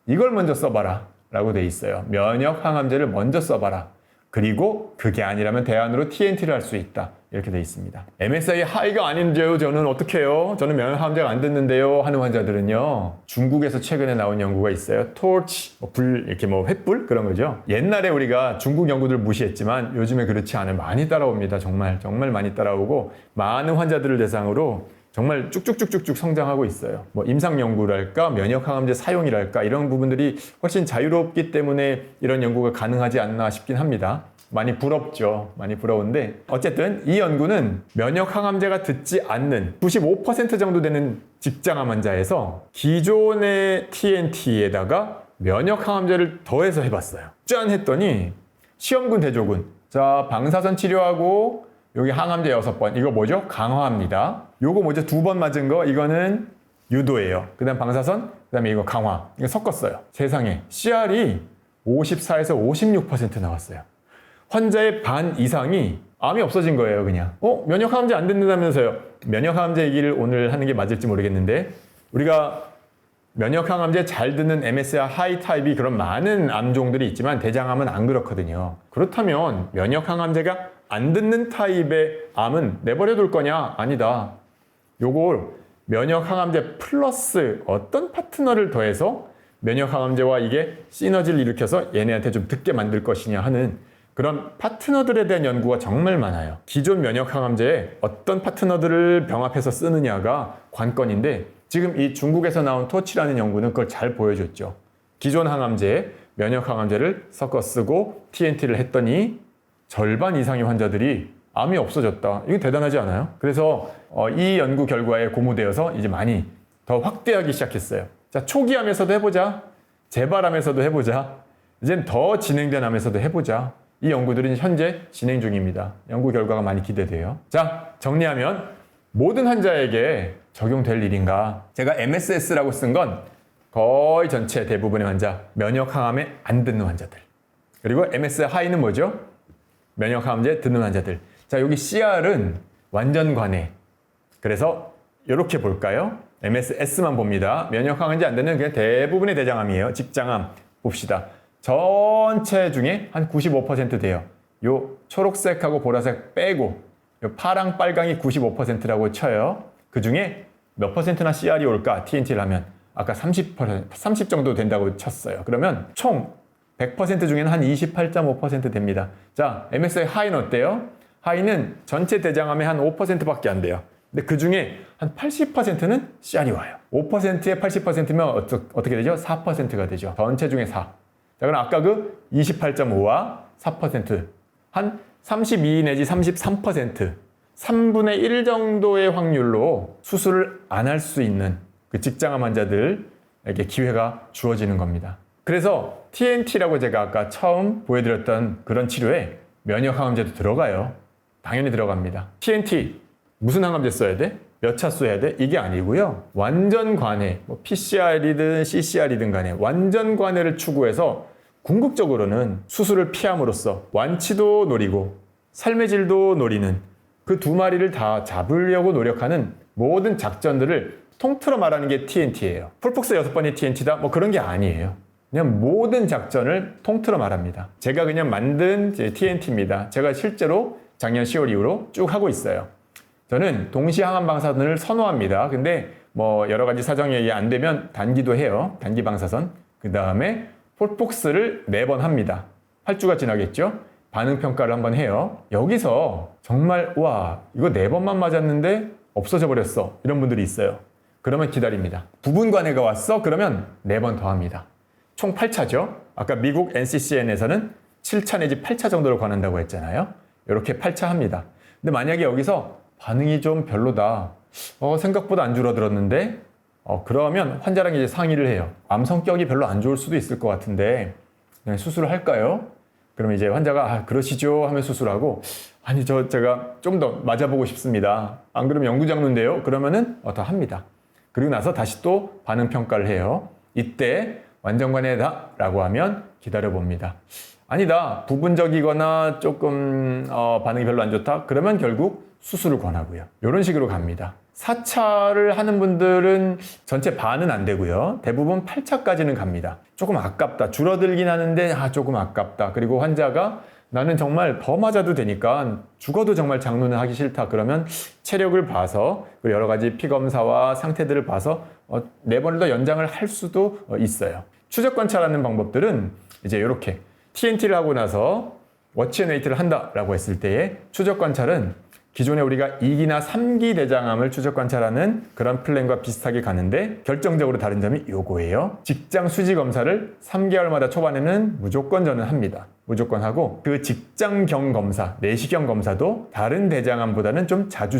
Speaker 1: 이걸 먼저 써봐라 라고 돼 있어요. 면역 항암제를 먼저 써봐라. 그리고 그게 아니라면 대안으로 TNT를 할 수 있다. 이렇게 돼 있습니다. MSI 하이가 아닌데요. 저는 어떻게 해요? 저는 면역 항암제가 안 듣는데요. 하는 환자들은요. 중국에서 최근에 나온 연구가 있어요. 토치, 이렇게 횃불? 그런 거죠. 옛날에 우리가 중국 연구들 무시했지만 요즘에 그렇지 않아요. 많이 따라옵니다. 정말 많이 따라오고 많은 환자들을 대상으로 정말 쭉쭉쭉쭉쭉 성장하고 있어요. 임상 연구랄까, 면역 항암제 사용이랄까 이런 부분들이 훨씬 자유롭기 때문에 이런 연구가 가능하지 않나 싶긴 합니다. 많이 부럽죠. 많이 부러운데 어쨌든 이 연구는 면역 항암제가 듣지 않는 95% 정도 되는 직장암 환자에서 기존의 TNT에다가 면역 항암제를 더해서 해봤어요. 짠 했더니 시험군 대조군 자, 방사선 치료하고 여기 항암제 6번. 이거 뭐죠? 강화합니다. 요거 뭐죠? 2번 맞은 거 이거는 유도예요. 그 다음 방사선, 그 다음에 이거 강화. 이거 섞었어요. 세상에 CR이 54에서 56% 나왔어요. 환자의 반 이상이 암이 없어진 거예요, 그냥. 면역항암제 안 듣는다면서요. 면역항암제 얘기를 오늘 하는 게 맞을지 모르겠는데 우리가 면역항암제 잘 듣는 MSR 하이 타입이 그런 많은 암종들이 있지만 대장암은 안 그렇거든요. 그렇다면 면역항암제가 안 듣는 타입의 암은 내버려 둘 거냐? 아니다. 요걸 면역항암제 플러스 어떤 파트너를 더해서 면역항암제와 이게 시너지를 일으켜서 얘네한테 좀 듣게 만들 것이냐 하는 그런 파트너들에 대한 연구가 정말 많아요. 기존 면역항암제에 어떤 파트너들을 병합해서 쓰느냐가 관건인데 지금 이 중국에서 나온 토치라는 연구는 그걸 잘 보여줬죠. 기존 항암제에 면역항암제를 섞어 쓰고 TNT를 했더니 절반 이상의 환자들이 암이 없어졌다. 이거 대단하지 않아요? 그래서 이 연구 결과에 고무되어서 이제 많이 더 확대하기 시작했어요. 자, 초기암에서도 해보자. 재발암에서도 해보자. 이젠 더 진행된 암에서도 해보자. 이 연구들은 현재 진행 중입니다. 연구 결과가 많이 기대돼요. 자, 정리하면 모든 환자에게 적용될 일인가? 제가 MSS라고 쓴 건 거의 전체 대부분의 환자, 면역항암에 안 듣는 환자들. 그리고 MS 하이는 뭐죠? 면역항암제 듣는 환자들. 자, 여기 CR은 완전 관해. 그래서 이렇게 볼까요? MSS만 봅니다. 면역항암제 안 듣는 그냥 대부분의 대장암이에요. 직장암 봅시다. 전체 중에 한 95% 돼요. 요 초록색하고 보라색 빼고 요 파랑 빨강이 95%라고 쳐요. 그 중에 몇 퍼센트나 CR이 올까? TNT를 하면 아까 30 정도 된다고 쳤어요. 그러면 총 100% 중에는 한 28.5% 됩니다. 자, MSI 하이는 어때요? 하이는 전체 대장암의 한 5%밖에 안 돼요. 근데 그 중에 한 80%는 CR이 와요. 5%에 80%면 어떻게 되죠? 4%가 되죠. 전체 중에 4. 자, 그럼 아까 그 28.5와 4%, 한 32 내지 33%, 3분의 1 정도의 확률로 수술을 안 할 수 있는 그 직장암 환자들에게 기회가 주어지는 겁니다. 그래서 TNT라고 제가 아까 처음 보여드렸던 그런 치료에 면역항암제도 들어가요. 당연히 들어갑니다. TNT 무슨 항암제 써야 돼? 몇 차 써야 돼? 이게 아니고요. 완전 관해, PCR이든 CCR이든 간에 완전 관해를 추구해서 궁극적으로는 수술을 피함으로써 완치도 노리고 삶의 질도 노리는 그 두 마리를 다 잡으려고 노력하는 모든 작전들을 통틀어 말하는 게 TNT예요. 풀폭스 6번이 TNT다? 뭐 그런 게 아니에요. 그냥 모든 작전을 통틀어 말합니다. 제가 그냥 만든 TNT입니다. 제가 실제로 작년 10월 이후로 쭉 하고 있어요. 저는 동시 항암 방사선을 선호합니다. 근데 뭐 여러 가지 사정이 안 되면 단기도 해요. 단기 방사선. 그 다음에 폴폭스를 4번 합니다. 8주가 지나겠죠? 반응 평가를 한번 해요. 여기서 정말 와 이거 4번만 맞았는데 없어져 버렸어. 이런 분들이 있어요. 그러면 기다립니다. 부분 관해가 왔어? 그러면 4번 더 합니다. 총 8차죠. 아까 미국 NCCN에서는 7차 내지 8차 정도로 관한다고 했잖아요. 이렇게 8차 합니다. 근데 만약에 여기서 반응이 좀 별로다. 생각보다 안 줄어들었는데 그러면 환자랑 이제 상의를 해요. 암 성격이 별로 안 좋을 수도 있을 것 같은데 그냥 수술을 할까요? 그러면 이제 환자가 그러시죠 하면 수술하고 아니 제가 좀 더 맞아보고 싶습니다. 안 그러면 영구장루인데요? 그러면은 더 합니다. 그리고 나서 다시 또 반응 평가를 해요. 이때 완전관해다 라고 하면 기다려봅니다. 아니다. 부분적이거나 조금 반응이 별로 안 좋다. 그러면 결국 수술을 권하고요. 이런 식으로 갑니다. 4차를 하는 분들은 전체 반은 안 되고요. 대부분 8차까지는 갑니다. 조금 아깝다. 줄어들긴 하는데 조금 아깝다. 그리고 환자가 나는 정말 더 맞아도 되니까 죽어도 정말 장루는 하기 싫다. 그러면 체력을 봐서 여러 가지 피검사와 상태들을 봐서 4번을 더 연장을 할 수도 있어요. 추적 관찰하는 방법들은 이제 이렇게 TNT를 하고 나서 워치 앤 웨이트를 한다라고 했을 때의 추적 관찰은 기존에 우리가 2기나 3기 대장암을 추적 관찰하는 그런 플랜과 비슷하게 가는데 결정적으로 다른 점이 요거예요. 직장 수지 검사를 3개월마다 초반에는 무조건 저는 합니다. 무조건 하고 그 직장경 검사, 내시경 검사도 다른 대장암보다는 좀 자주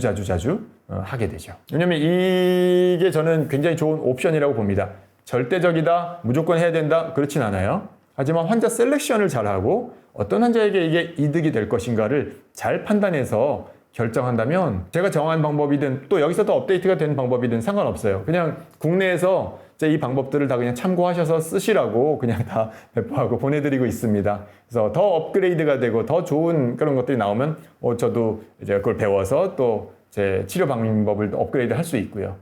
Speaker 1: 하게 되죠. 왜냐면 이게 저는 굉장히 좋은 옵션이라고 봅니다. 절대적이다, 무조건 해야 된다, 그렇진 않아요. 하지만 환자 셀렉션을 잘하고 어떤 환자에게 이게 이득이 될 것인가를 잘 판단해서 결정한다면 제가 정한 방법이든 또 여기서 더 업데이트가 된 방법이든 상관없어요. 그냥 국내에서 이 방법들을 다 그냥 참고하셔서 쓰시라고 그냥 다 배포하고 보내드리고 있습니다. 그래서 더 업그레이드가 되고 더 좋은 그런 것들이 나오면 저도 이제 그걸 배워서 또 제 치료 방법을 업그레이드 할 수 있고요.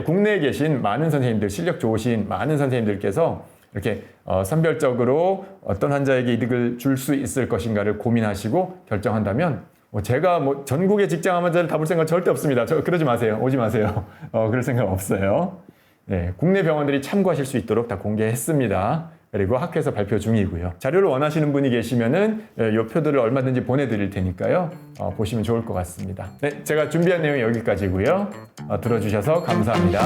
Speaker 1: 국내에 계신 많은 선생님들, 실력 좋으신 많은 선생님들께서 이렇게 선별적으로 어떤 환자에게 이득을 줄 수 있을 것인가를 고민하시고 결정한다면 제가 전국의 직장 환자를 다 볼 생각 절대 없습니다. 그러지 마세요. 오지 마세요. 그럴 생각 없어요. 네, 국내 병원들이 참고하실 수 있도록 다 공개했습니다. 그리고 학회에서 발표 중이고요. 자료를 원하시는 분이 계시면은 이 표들을 얼마든지 보내드릴 테니까요. 보시면 좋을 것 같습니다. 네, 제가 준비한 내용이 여기까지고요. 들어주셔서 감사합니다.